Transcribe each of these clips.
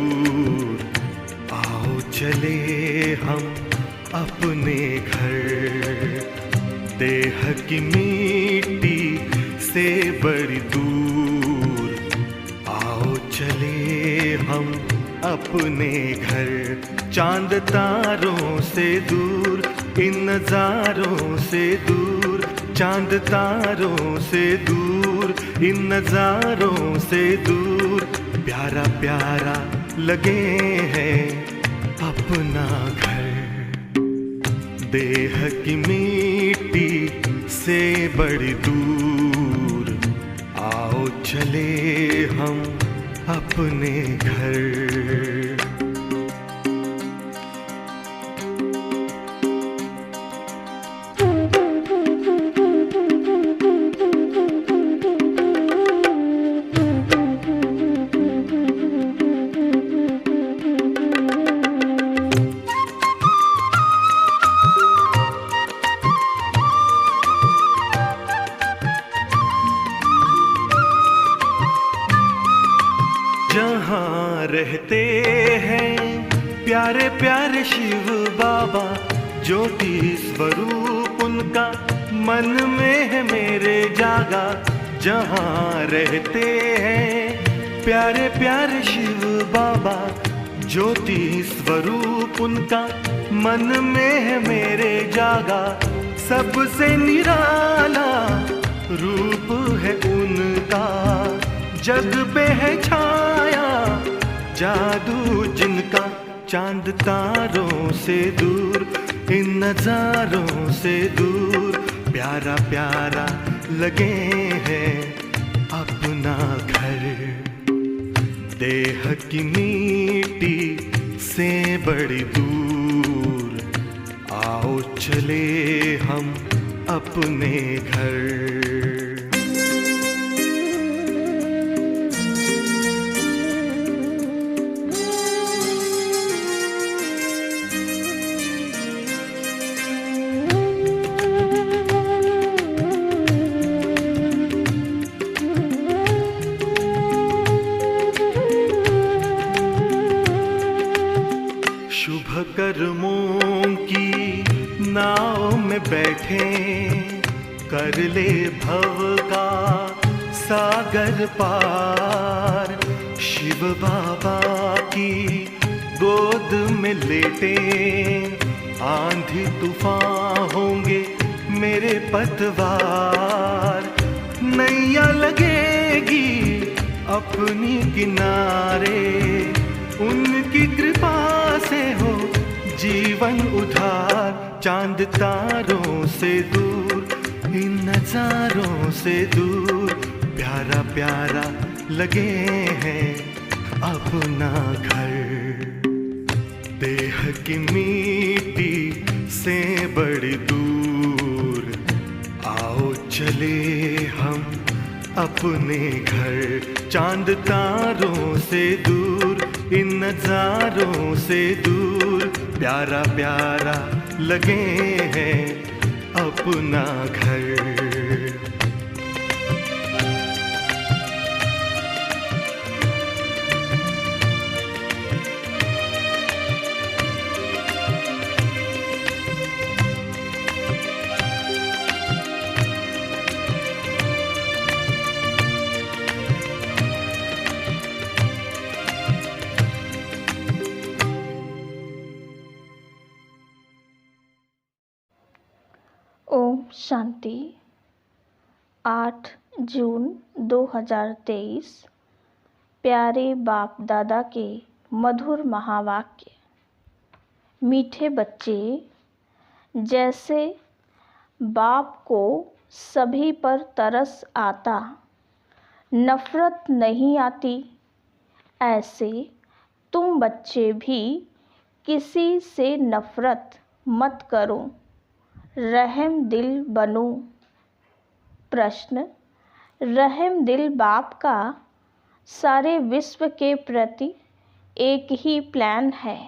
दूर, आओ चले हम अपने घर। देह की मिट्टी से बड़ी दूर, आओ चले हम अपने घर। चांद तारों से दूर, इन नज़ारों से दूर, चांद तारों से दूर, इन नज़ारों से दूर। प्यारा प्यारा लगे है अपना घर। देह की मिट्टी से बड़ी दूर, आओ चले हम अपने घर। जहाँ रहते हैं प्यारे प्यारे शिव बाबा, ज्योति स्वरूप उनका मन में है मेरे जागा। जहाँ रहते हैं प्यारे प्यारे शिव बाबा, ज्योति स्वरूप उनका मन में है मेरे जागा। सबसे निराला रूप है उनका, जग पे है छाया जादू जिनका। चांद तारों से दूर, इन नज़ारों से दूर, प्यारा प्यारा लगे है अपना घर। देह की मिट्टी से बड़ी दूर, आओ चले हम अपने घर। शुभ कर्मों की नाव में बैठे, कर ले भव का सागर पार। शिव बाबा की गोद में लेटे, आंधी तूफान होंगे मेरे पतवार। नैया लगेगी अपनी किनारे, उनकी कृपा से हो जीवन उधार। चांद तारों से दूर, इन नज़ारों से दूर, प्यारा प्यारा लगे हैं अपना घर। देह की मिट्टी से बड़ी दूर, आओ चले हम अपने घर। चांद तारों से दूर, इन नज़ारों से दूर, प्यारा प्यारा लगे हैं अपना घर। ओम शांति। 8 जून 2023। प्यारे बाप दादा के मधुर महावाक्य। मीठे बच्चे, जैसे बाप को सभी पर तरस आता, नफरत नहीं आती, ऐसे तुम बच्चे भी किसी से नफरत मत करो, रहम दिल बनो। प्रश्न: रहम दिल बाप का सारे विश्व के प्रति एक ही प्लान है,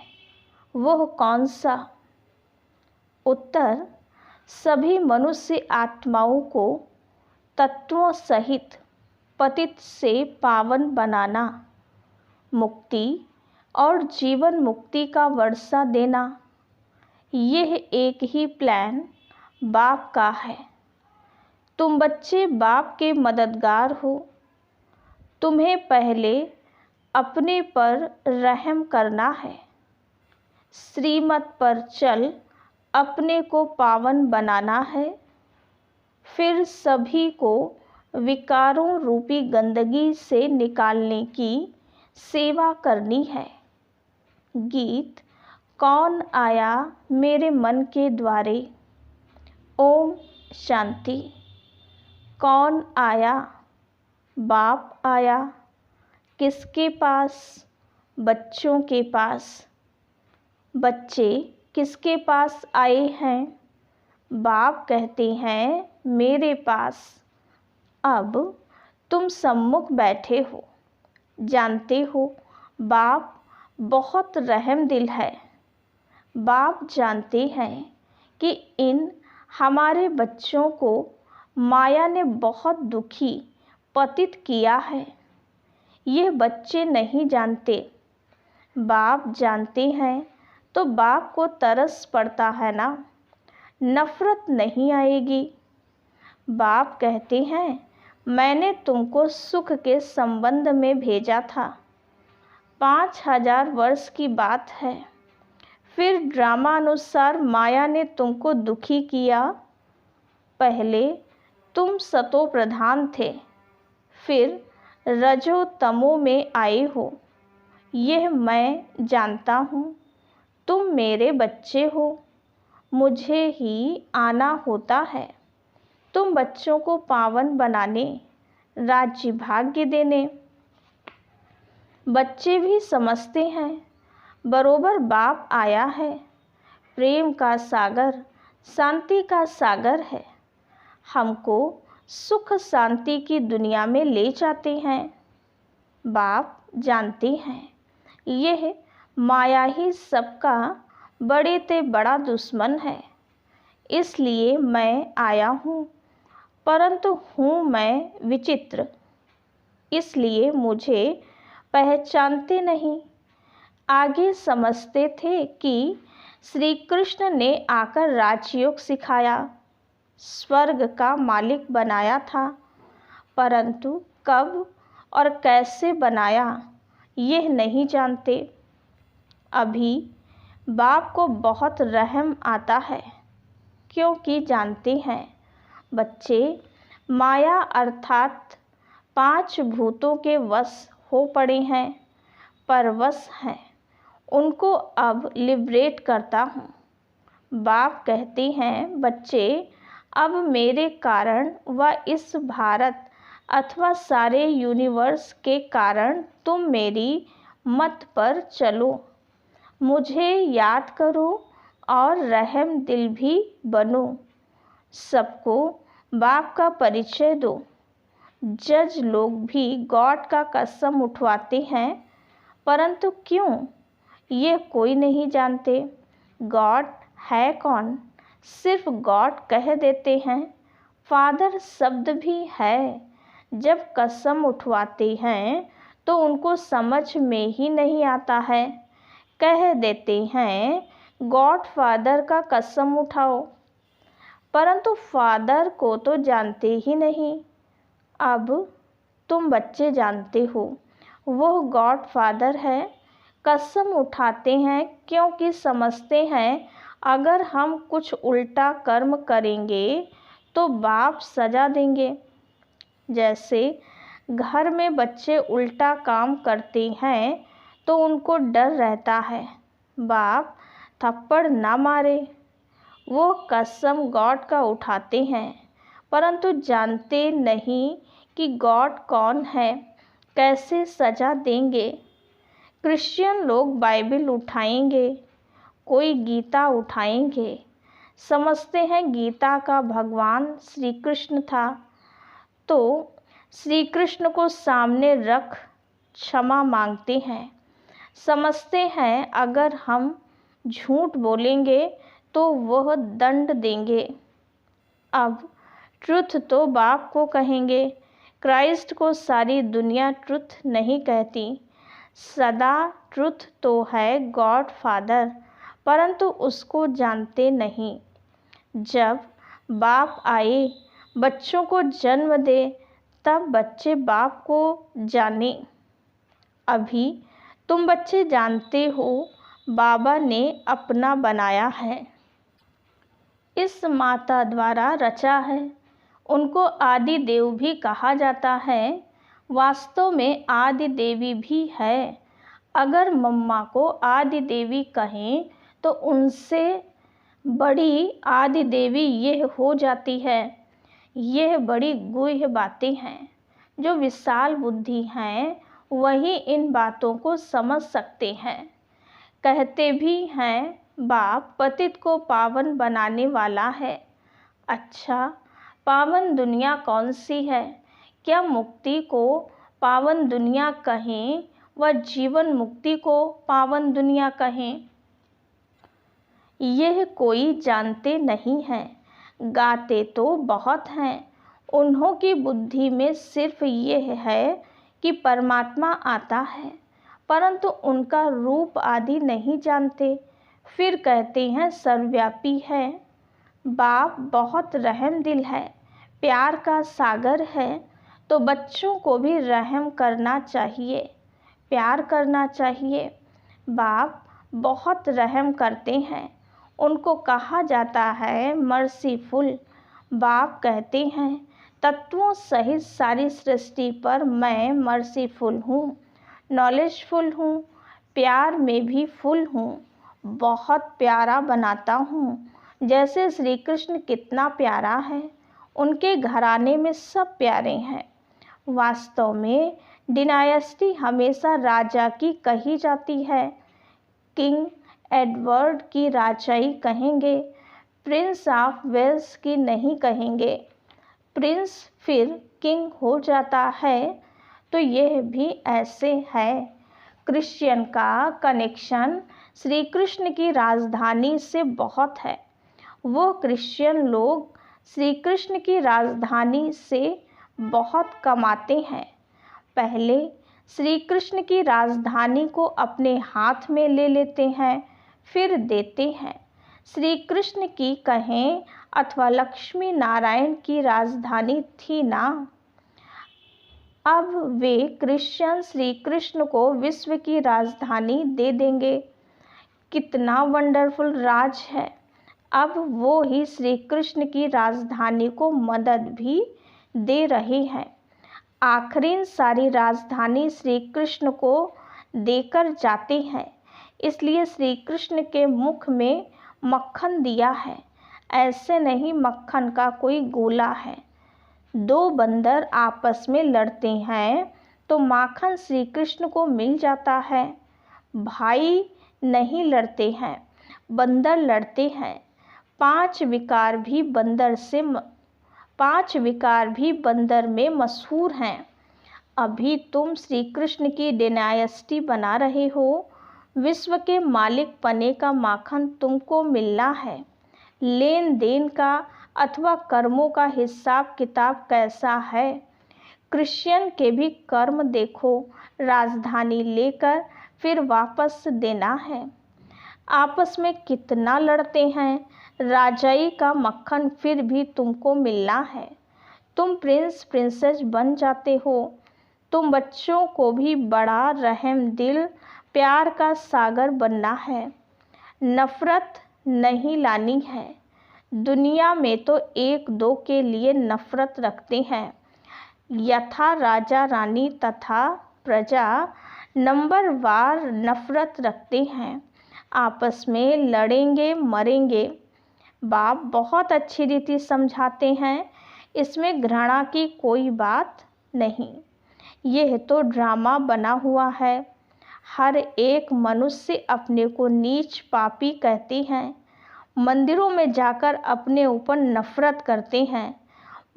वह कौन सा? उत्तर: सभी मनुष्य आत्माओं को तत्वों सहित पतित से पावन बनाना, मुक्ति और जीवन मुक्ति का वर्षा देना, यह एक ही प्लान बाप का है। तुम बच्चे बाप के मददगार हो। तुम्हें पहले अपने पर रहम करना है। श्रीमत पर चल अपने को पावन बनाना है। फिर सभी को विकारों रूपी गंदगी से निकालने की सेवा करनी है। गीत कौन आया मेरे मन के द्वारे। ओम शांति। कौन आया? बाप आया। किसके पास? बच्चों के पास। बच्चे किसके पास आए हैं? बाप कहते हैं मेरे पास। अब तुम सम्मुख बैठे हो। जानते हो बाप बहुत रहम दिल है। बाप जानते हैं कि इन हमारे बच्चों को माया ने बहुत दुखी पतित किया है। ये बच्चे नहीं जानते। बाप जानते हैं तो बाप को तरस पड़ता है ना, नफरत नहीं आएगी। बाप कहते हैं मैंने तुमको सुख के संबंध में भेजा था। 5000 वर्ष की बात है। फिर ड्रामा अनुसार माया ने तुमको दुखी किया। पहले तुम सतो प्रधान थे, फिर रजो तमो में आए हो। यह मैं जानता हूँ। तुम मेरे बच्चे हो। मुझे ही आना होता है तुम बच्चों को पावन बनाने, राज्य भाग्य देने। बच्चे भी समझते हैं बरोबर बाप आया है। प्रेम का सागर, शांति का सागर है। हमको सुख शांति की दुनिया में ले जाते हैं। बाप जानते हैं यह माया ही सबका बड़े ते बड़ा दुश्मन है। इसलिए मैं आया हूँ, परंतु हूँ मैं विचित्र, इसलिए मुझे पहचानते नहीं। आगे समझते थे कि श्री कृष्ण ने आकर राजयोग सिखाया, स्वर्ग का मालिक बनाया था, परंतु कब और कैसे बनाया यह नहीं जानते। अभी बाप को बहुत रहम आता है, क्योंकि जानते हैं बच्चे माया अर्थात 5 भूतों के वश हो पड़े हैं, परवश हैं। उनको अब लिबरेट करता हूँ। बाप कहते हैं बच्चे अब मेरे कारण व इस भारत अथवा सारे यूनिवर्स के कारण तुम मेरी मत पर चलो, मुझे याद करो और रहम दिल भी बनो। सबको बाप का परिचय दो। जज लोग भी गॉड का कसम उठवाते हैं, परंतु क्यों ये कोई नहीं जानते। गॉड है कौन सिर्फ गॉड कह देते हैं। फादर शब्द भी है। जब कसम उठवाते हैं तो उनको समझ में ही नहीं आता है। कह देते हैं गॉड फादर का कसम उठाओ, परंतु फादर को तो जानते ही नहीं। अब तुम बच्चे जानते हो वो गॉड फादर है। कसम उठाते हैं क्योंकि समझते हैं अगर हम कुछ उल्टा कर्म करेंगे तो बाप सजा देंगे। जैसे घर में बच्चे उल्टा काम करते हैं तो उनको डर रहता है बाप थप्पड़ ना मारे। वो कसम गॉड का उठाते हैं, परंतु जानते नहीं कि गॉड कौन है, कैसे सजा देंगे। क्रिश्चियन लोग बाइबल उठाएंगे, कोई गीता उठाएंगे, समझते हैं गीता का भगवान श्री कृष्ण था, तो श्री कृष्ण को सामने रख क्षमा मांगते हैं। समझते हैं अगर हम झूठ बोलेंगे तो वह दंड देंगे। अब ट्रुथ तो बाप को कहेंगे। क्राइस्ट को सारी दुनिया ट्रुथ नहीं कहती, सदा ट्रुथ तो है गॉड फादर, परंतु उसको जानते नहीं। जब बाप आए बच्चों को जन्म दे, तब बच्चे बाप को जाने। अभी तुम बच्चे जानते हो बाबा ने अपना बनाया है, इस माता द्वारा रचा है। उनको आदि देव भी कहा जाता है। वास्तव में आदि देवी भी है। अगर मम्मा को आदि देवी कहें तो उनसे बड़ी आदि देवी यह हो जाती है। यह बड़ी गुह्य बातें हैं। जो विशाल बुद्धि हैं वही इन बातों को समझ सकते हैं। कहते भी हैं बाप पतित को पावन बनाने वाला है। अच्छा, पावन दुनिया कौन सी है? क्या मुक्ति को पावन दुनिया कहें व जीवन मुक्ति को पावन दुनिया कहें? यह कोई जानते नहीं है। गाते तो बहुत हैं। उन्हों की बुद्धि में सिर्फ यह है कि परमात्मा आता है, परंतु उनका रूप आदि नहीं जानते। फिर कहते हैं सर्वव्यापी है। बाप बहुत रहम दिल है, प्यार का सागर है, तो बच्चों को भी रहम करना चाहिए, प्यार करना चाहिए। बाप बहुत रहम करते हैं। उनको कहा जाता है मर्सीफुल। बाप कहते हैं तत्वों सहित सारी सृष्टि पर मैं मर्सीफुल हूँ, नॉलेजफुल हूँ, प्यार में भी फुल हूँ, बहुत प्यारा बनाता हूँ। जैसे श्री कृष्ण कितना प्यारा है, उनके घराने में सब प्यारे हैं। वास्तव में डिनायस्टी हमेशा राजा की कही जाती है। किंग एडवर्ड की राजाई कहेंगे, प्रिंस ऑफ वेल्स की नहीं कहेंगे। प्रिंस फिर किंग हो जाता है, तो यह भी ऐसे है। क्रिश्चियन का कनेक्शन श्री कृष्ण की राजधानी से बहुत है। वो क्रिश्चियन लोग श्री कृष्ण की राजधानी से बहुत कमाते हैं। पहले श्री कृष्ण की राजधानी को अपने हाथ में ले लेते हैं, फिर देते हैं। श्री कृष्ण की कहें अथवा लक्ष्मी नारायण की राजधानी थी ना। अब वे क्रिश्चियन श्री कृष्ण को विश्व की राजधानी दे देंगे। कितना वंडरफुल राज है। अब वो ही श्री कृष्ण की राजधानी को मदद भी दे रहे हैं। आखिरी सारी राजधानी श्री कृष्ण को देकर जाते हैं। इसलिए श्री कृष्ण के मुख में मक्खन दिया है। ऐसे नहीं मक्खन का कोई गोला है। दो बंदर आपस में लड़ते हैं तो माखन श्री कृष्ण को मिल जाता है। भाई नहीं लड़ते हैं, बंदर लड़ते हैं। पांच विकार भी बंदर में मशहूर हैं। अभी तुम श्री कृष्ण की डिनायस्टी बना रहे हो। विश्व के मालिक पने का माखन तुमको मिलना है। लेन देन का अथवा कर्मों का हिसाब किताब कैसा है? क्रिश्चियन के भी कर्म देखो, राजधानी लेकर फिर वापस देना है। आपस में कितना लड़ते हैं। राजाई का मक्खन फिर भी तुमको मिलना है। तुम प्रिंस प्रिंसेस बन जाते हो। तुम बच्चों को भी बड़ा रहम दिल, प्यार का सागर बनना है। नफ़रत नहीं लानी है। दुनिया में तो एक दो के लिए नफ़रत रखते हैं। यथा राजा रानी तथा प्रजा नंबरवार नफ़रत रखते हैं। आपस में लड़ेंगे मरेंगे। बाप बहुत अच्छी रीति समझाते हैं। इसमें घृणा की कोई बात नहीं। यह तो ड्रामा बना हुआ है। हर एक मनुष्य अपने को नीच पापी कहते हैं। मंदिरों में जाकर अपने ऊपर नफ़रत करते हैं।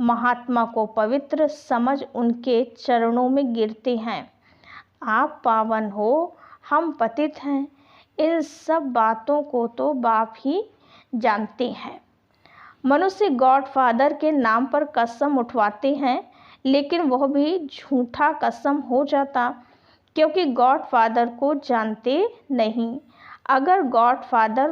महात्मा को पवित्र समझ उनके चरणों में गिरते हैं। आप पावन हो, हम पतित हैं। इन सब बातों को तो बाप ही जानते हैं। मनुष्य गॉड फादर के नाम पर कसम उठवाते हैं, लेकिन वह भी झूठा कसम हो जाता। क्योंकि गॉडफादर को जानते नहीं। अगर गॉडफादर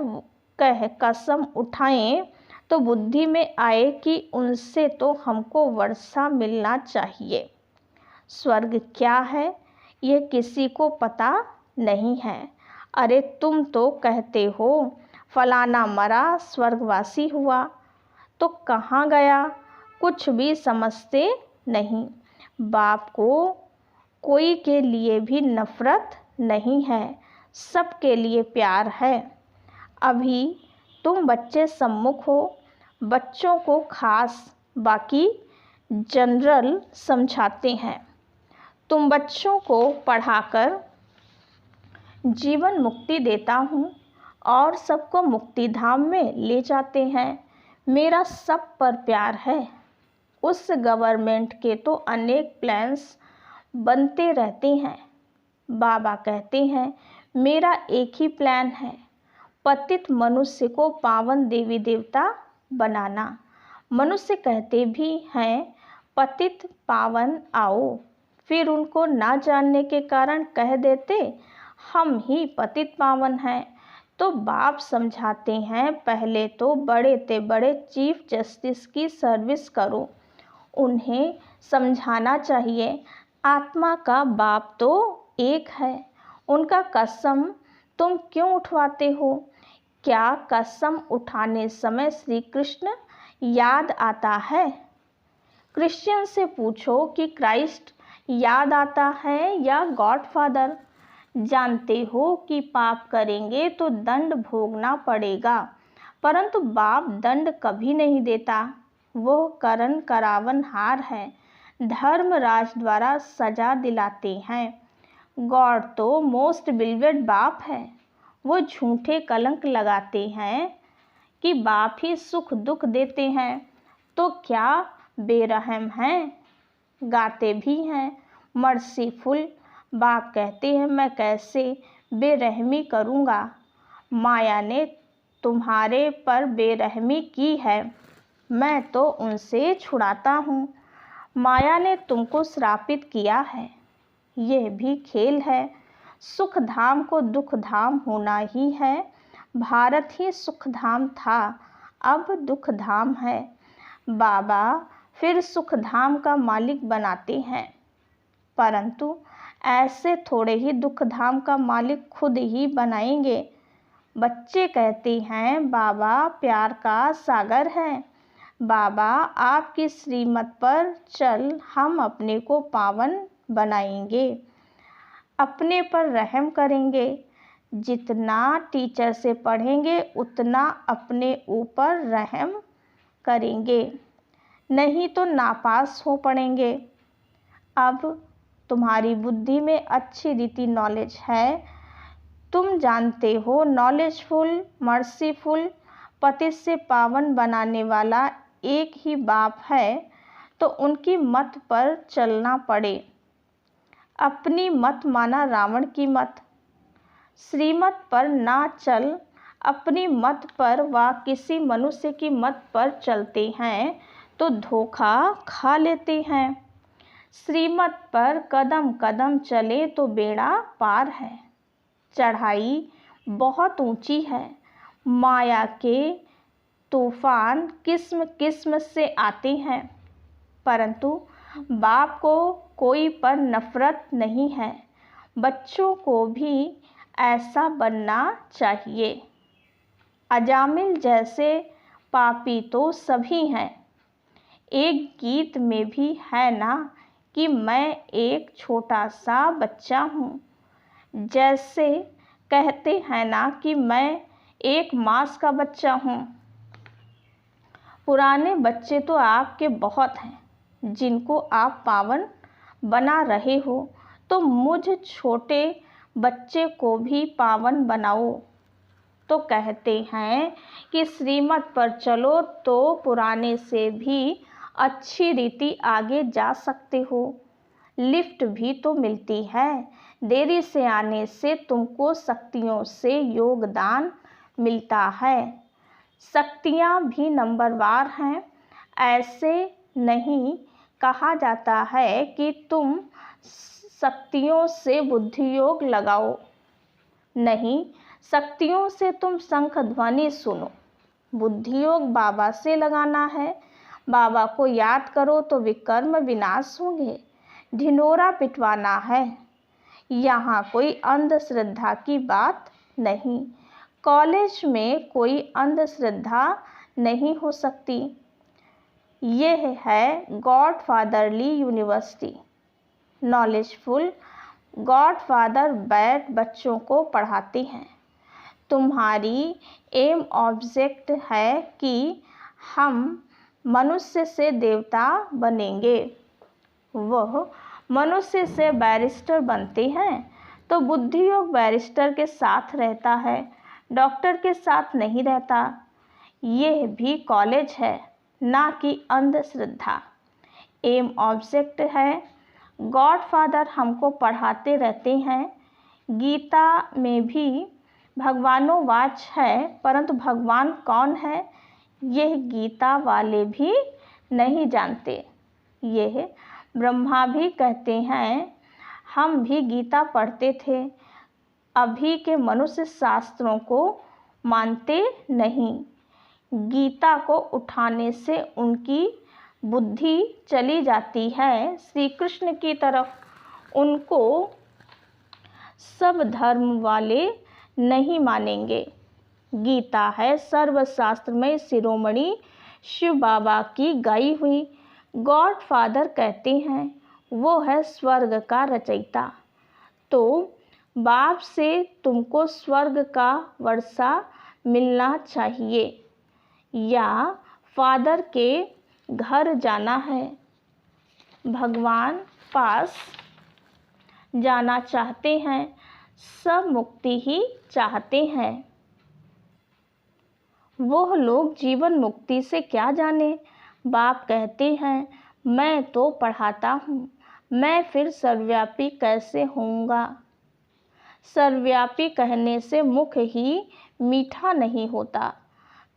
कह कसम उठाएं तो बुद्धि में आए कि उनसे तो हमको वर्षा मिलना चाहिए। स्वर्ग क्या है ये किसी को पता नहीं है। अरे तुम तो कहते हो फलाना मरा स्वर्गवासी हुआ, तो कहाँ गया कुछ भी समझते नहीं। बाप को कोई के लिए भी नफ़रत नहीं है, सबके लिए प्यार है। अभी तुम बच्चे सम्मुख हो, बच्चों को खास बाकी जनरल समझाते हैं। तुम बच्चों को पढ़ाकर जीवन मुक्ति देता हूँ और सबको मुक्ति धाम में ले जाते हैं। मेरा सब पर प्यार है। उस गवर्नमेंट के तो अनेक प्लान्स बनते रहते हैं। बाबा कहते हैं मेरा एक ही प्लान है, पतित मनुष्य को पावन देवी देवता बनाना। मनुष्य कहते भी हैं पतित पावन आओ, फिर उनको ना जानने के कारण कह देते हम ही पतित पावन हैं। तो बाप समझाते हैं पहले तो बड़े ते बड़े चीफ जस्टिस की सर्विस करो। उन्हें समझाना चाहिए आत्मा का बाप तो एक है, उनका कसम तुम क्यों उठवाते हो? क्या कसम उठाने समय श्री कृष्ण याद आता है? क्रिश्चियन से पूछो कि क्राइस्ट याद आता है या गॉडफादर। जानते हो कि पाप करेंगे तो दंड भोगना पड़ेगा, परंतु बाप दंड कभी नहीं देता। वो करण करावनहार है, धर्मराज द्वारा सजा दिलाते हैं। गॉड तो मोस्ट बिलीवेड बाप है। वो झूठे कलंक लगाते हैं कि बाप ही सुख दुख देते हैं, तो क्या बेरहम हैं? गाते भी हैं मर्सीफुल। बाप कहते हैं मैं कैसे बेरहमी करूँगा? माया ने तुम्हारे पर बेरहमी की है, मैं तो उनसे छुड़ाता हूँ। माया ने तुमको श्रापित किया है, यह भी खेल है। सुख धाम को दुख धाम होना ही है। भारत ही सुख धाम था, अब दुख धाम है। बाबा फिर सुख धाम का मालिक बनाते हैं, परंतु ऐसे थोड़े ही दुख धाम का मालिक खुद ही बनाएंगे। बच्चे कहते हैं बाबा प्यार का सागर है, बाबा आपकी श्रीमत पर चल हम अपने को पावन बनाएंगे, अपने पर रहम करेंगे। जितना टीचर से पढ़ेंगे उतना अपने ऊपर रहम करेंगे, नहीं तो नापास हो पड़ेंगे। अब तुम्हारी बुद्धि में अच्छी रीति नॉलेज है, तुम जानते हो नॉलेजफुल मर्सीफुल पति से पावन बनाने वाला एक ही बाप है, तो उनकी मत पर चलना पड़े। अपनी मत माना रावण की मत, श्रीमत पर ना चल अपनी मत पर व किसी मनुष्य की मत पर चलते हैं तो धोखा खा लेते हैं। श्रीमत पर कदम कदम चले तो बेड़ा पार है। चढ़ाई बहुत ऊंची है, माया के तूफान किस्म किस्म से आते हैं, परंतु बाप को कोई पर नफरत नहीं है। बच्चों को भी ऐसा बनना चाहिए। अजामिल जैसे पापी तो सभी हैं। एक गीत में भी है ना कि मैं एक छोटा सा बच्चा हूँ, जैसे कहते हैं ना कि मैं एक मास का बच्चा हूँ। पुराने बच्चे तो आपके बहुत हैं, जिनको आप पावन बना रहे हो, तो मुझ छोटे बच्चे को भी पावन बनाओ। तो कहते हैं कि श्रीमत पर चलो तो पुराने से भी अच्छी रीति आगे जा सकते हो। लिफ्ट भी तो मिलती है, देरी से आने से तुमको शक्तियों से योगदान मिलता है। शक्तियाँ भी नंबरवार हैं। ऐसे नहीं कहा जाता है कि तुम शक्तियों से बुद्धि योग लगाओ, नहीं शक्तियों से तुम शंख ध्वनि सुनो। बुद्धि योग बाबा से लगाना है। बाबा को याद करो तो विकर्म विनाश होंगे। ढिंढोरा पिटवाना है। यहाँ कोई अंधश्रद्धा की बात नहीं। कॉलेज में कोई अंधश्रद्धा नहीं हो सकती। यह है गॉडफादरली यूनिवर्सिटी। नॉलेजफुल गॉडफादर बैठ बच्चों को पढ़ाते हैं। तुम्हारी एम ऑब्जेक्ट है कि हम मनुष्य से देवता बनेंगे। वह मनुष्य से बैरिस्टर बनते हैं तो बुद्धि योग बैरिस्टर के साथ रहता है, डॉक्टर के साथ नहीं रहता। यह भी कॉलेज है, ना कि अंधश्रद्धा। एम ऑब्जेक्ट है। गॉडफादर हमको पढ़ाते रहते हैं। गीता में भी भगवानोवाच है, परंतु भगवान कौन है यह गीता वाले भी नहीं जानते। यह ब्रह्मा भी कहते हैं हम भी गीता पढ़ते थे, अभी के मनुष्य शास्त्रों को मानते नहीं। गीता को उठाने से उनकी बुद्धि चली जाती है श्री कृष्ण की तरफ। उनको सब धर्म वाले नहीं मानेंगे। गीता है सर्वशास्त्र में शिरोमणि शिव बाबा की गाई हुई। गॉडफादर कहते हैं वो है स्वर्ग का रचयिता। तो बाप से तुमको स्वर्ग का वर्षा मिलना चाहिए या फादर के घर जाना है। भगवान पास जाना चाहते हैं, सब मुक्ति ही चाहते हैं। वो लोग जीवन मुक्ति से क्या जाने। बाप कहते हैं मैं तो पढ़ाता हूँ, मैं फिर सर्वव्यापी कैसे होऊंगा। सर्वव्यापी कहने से मुख ही मीठा नहीं होता।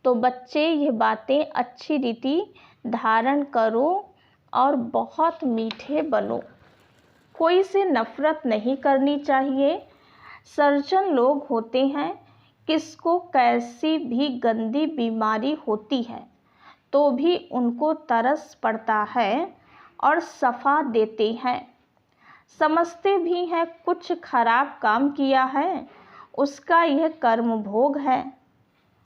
तो बच्चे ये बातें अच्छी रीति धारण करो और बहुत मीठे बनो। कोई से नफरत नहीं करनी चाहिए। सर्जन लोग होते हैं, किसको कैसी भी गंदी बीमारी होती है तो भी उनको तरस पड़ता है और सफ़ा देते हैं। समझते भी हैं कुछ खराब काम किया है, उसका यह कर्म भोग है।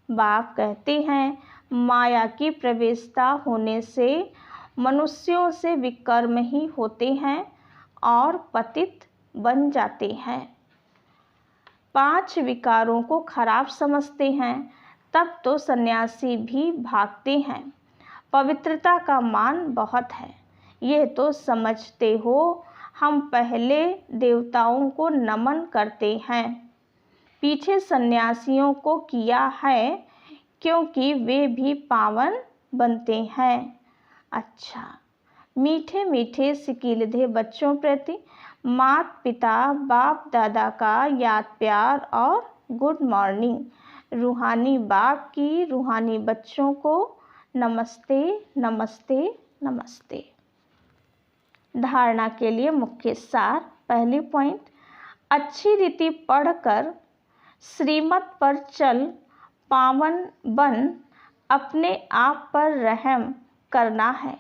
बाप कहते हैं माया की प्रवेशता होने से मनुष्यों से विकर्म ही होते हैं और पतित बन जाते हैं। 5 विकारों को खराब समझते हैं, तब तो सन्यासी भी भागते हैं। पवित्रता का मान बहुत है, यह तो समझते हो। हम पहले देवताओं को नमन करते हैं, पीछे सन्यासियों को किया है, क्योंकि वे भी पावन बनते हैं। अच्छा, मीठे मीठे सिकीलधे बच्चों प्रति माता पिता बाप दादा का याद प्यार और गुड मॉर्निंग। रूहानी बाप की रूहानी बच्चों को नमस्ते नमस्ते नमस्ते। धारणा के लिए मुख्य सार। पहली पॉइंट, अच्छी रीति पढ़कर श्रीमत पर चल पावन बन अपने आप पर रहम करना है।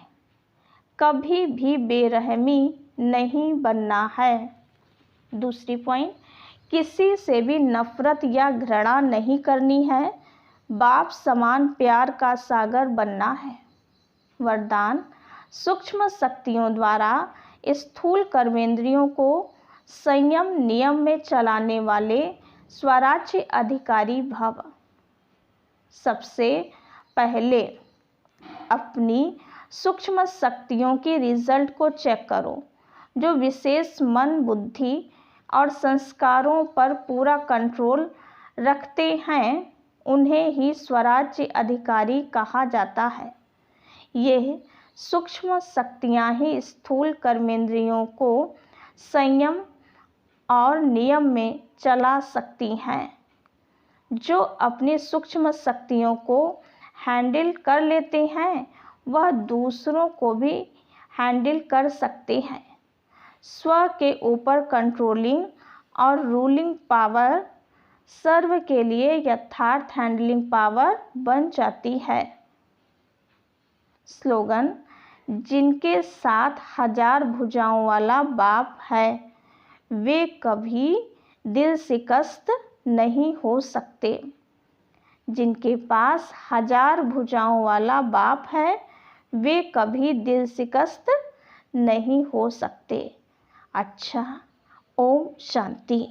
कभी भी बेरहमी नहीं बनना है। दूसरी पॉइंट, किसी से भी नफरत या घृणा नहीं करनी है। बाप समान प्यार का सागर बनना है। वरदान, सूक्ष्म शक्तियों द्वारा स्थूल कर्मेंद्रियों को संयम नियम में चलाने वाले स्वराज्य अधिकारी भव। सबसे पहले अपनी सूक्ष्म शक्तियों के रिजल्ट को चेक करो। जो विशेष मन बुद्धि और संस्कारों पर पूरा कंट्रोल रखते हैं उन्हें ही स्वराज्य अधिकारी कहा जाता है। यह सूक्ष्म शक्तियाँ ही स्थूल कर्मेंद्रियों को संयम और नियम में चला सकती हैं। जो अपनी सूक्ष्म शक्तियों को हैंडल कर लेते हैं वह दूसरों को भी हैंडल कर सकते हैं। स्व के ऊपर कंट्रोलिंग और रूलिंग पावर सर्व के लिए यथार्थ हैंडलिंग पावर बन जाती है। स्लोगन, जिनके साथ 1000 भुजाओं वाला बाप है वे कभी दिल शिकस्त नहीं हो सकते। जिनके पास 1000 भुजाओं वाला बाप है वे कभी दिल शिकस्त नहीं हो सकते। अच्छा, ओम शांति।